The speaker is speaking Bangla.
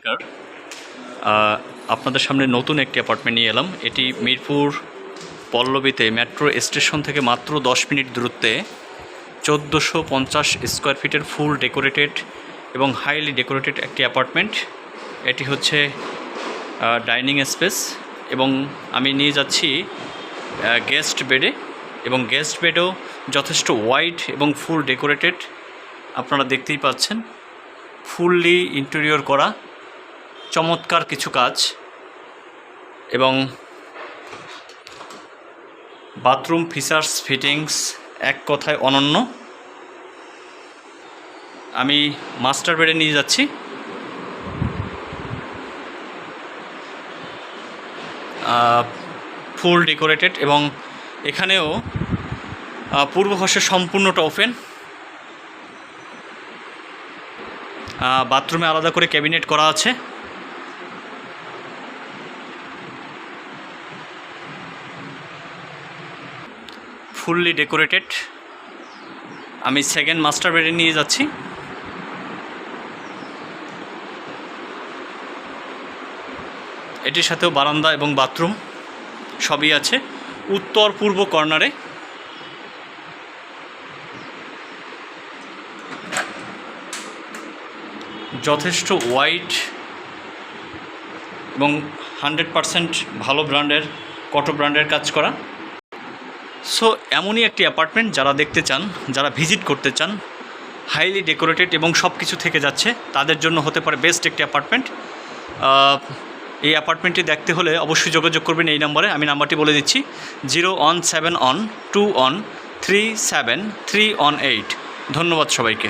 নমস্কার। আপনাদের সামনে নতুন একটি অ্যাপার্টমেন্ট নিয়ে এলাম। এটি মিরপুর পল্লবীতে মেট্রো স্টেশন থেকে মাত্র 10 মিনিট দূরত্বে 1450 স্কোয়ার ফিটের ফুল ডেকোরেটেড এবং হাইলি ডেকোরেটেড একটি অ্যাপার্টমেন্ট। এটি হচ্ছে ডাইনিং স্পেস এবং আমি নিয়ে যাচ্ছি গেস্ট বেডে, এবং গেস্ট বেডও যথেষ্ট ওয়াইড এবং ফুল ডেকোরেটেড। আপনারা দেখতেই পাচ্ছেন, ফুললি ইন্টেরিয়র করা চমৎকার কিছু কাজ, এবং বাথরুম ফিচার্স ফিটিংস এক কথায় অনন্য। আমি মাস্টার বেডে নিয়ে যাচ্ছি। ফুল ডেকোরেটেড এবং এখানেও পূর্ব পাশে সম্পূর্ণটা ওপেন। বাথরুমে আলাদা করে ক্যাবিনেট করা আছে। Fully decorated. আমি সেকেন্ড মাস্টার বেডে নিয়ে যাচ্ছি। এটির সাথেও বারান্দা এবং বাথরুম সবই আছে উত্তর পূর্ব কর্নারে। যথেষ্ট ওয়াইড এবং 100% ভালো ব্র্যান্ডের কটো ব্র্যান্ডের কাজ করা। সো এমনই একটি অ্যাপার্টমেন্ট যারা দেখতে চান, যারা ভিজিট করতে চান, হাইলি ডেকোরেটেড এবং সব কিছু থেকে যাচ্ছে, তাদের জন্য হতে পারে বেস্ট একটি অ্যাপার্টমেন্ট। এই অ্যাপার্টমেন্টটি দেখতে হলে অবশ্যই যোগাযোগ করবেন এই নম্বরে। আমি নাম্বারটি বলে দিচ্ছি, 01712137318। ধন্যবাদ সবাইকে।